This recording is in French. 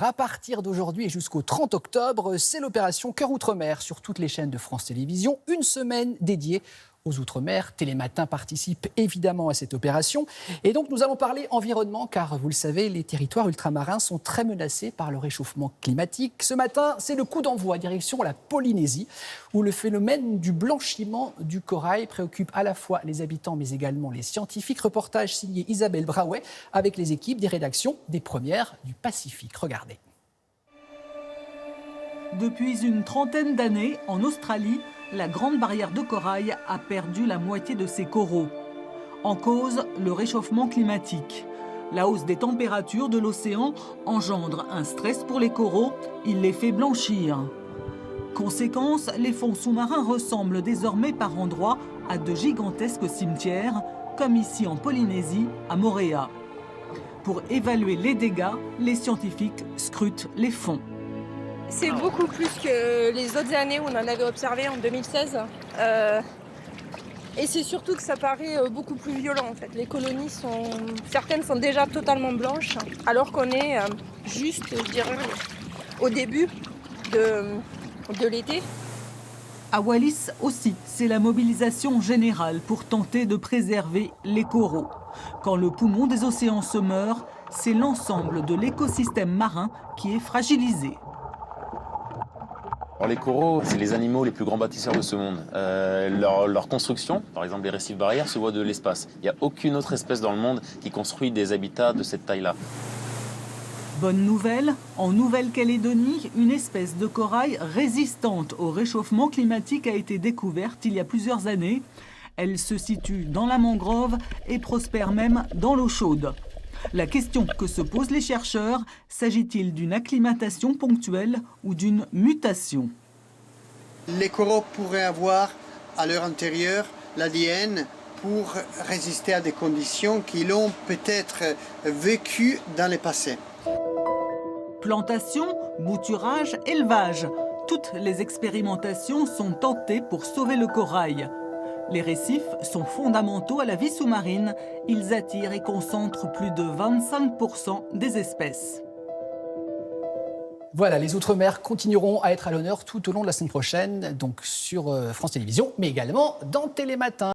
À partir d'aujourd'hui et jusqu'au 30 octobre, c'est l'opération Cœur Outre-mer sur toutes les chaînes de France Télévisions. Une semaine dédiée aux Outre-mer. Télématin participe évidemment à cette opération. Et donc nous allons parler environnement car vous le savez, les territoires ultramarins sont très menacés par le réchauffement climatique. Ce matin, c'est le coup d'envoi direction la Polynésie où le phénomène du blanchiment du corail préoccupe à la fois les habitants mais également les scientifiques. Reportage signé Isabelle Brawet avec les équipes des rédactions des Premières du Pacifique. Regardez. Depuis une trentaine d'années, en Australie, la Grande Barrière de Corail a perdu la moitié de ses coraux. En cause, le réchauffement climatique. La hausse des températures de l'océan engendre un stress pour les coraux, il les fait blanchir. Conséquence, les fonds sous-marins ressemblent désormais par endroits à de gigantesques cimetières, comme ici en Polynésie, à Moorea. Pour évaluer les dégâts, les scientifiques scrutent les fonds. C'est beaucoup plus que les autres années où on en avait observé en 2016. Et c'est surtout que ça paraît beaucoup plus violent en fait. Les colonies certaines sont déjà totalement blanches, alors qu'on est juste, je dirais, au début de l'été. À Wallis aussi, c'est la mobilisation générale pour tenter de préserver les coraux. Quand le poumon des océans se meurt, c'est l'ensemble de l'écosystème marin qui est fragilisé. Alors les coraux, c'est les animaux les plus grands bâtisseurs de ce monde. Leur construction, par exemple les récifs barrières, se voit de l'espace. Il n'y a aucune autre espèce dans le monde qui construit des habitats de cette taille-là. Bonne nouvelle, en Nouvelle-Calédonie, une espèce de corail résistante au réchauffement climatique a été découverte il y a plusieurs années. Elle se situe dans la mangrove et prospère même dans l'eau chaude. La question que se posent les chercheurs, s'agit-il d'une acclimatation ponctuelle ou d'une mutation? Les coraux pourraient avoir à leur intérieur l'ADN pour résister à des conditions qu'ils ont peut-être vécues dans le passé. Plantation, bouturage, élevage, toutes les expérimentations sont tentées pour sauver le corail. Les récifs sont fondamentaux à la vie sous-marine. Ils attirent et concentrent plus de 25% des espèces. Voilà, les Outre-mer continueront à être à l'honneur tout au long de la semaine prochaine, donc sur France Télévisions, mais également dans Télématin.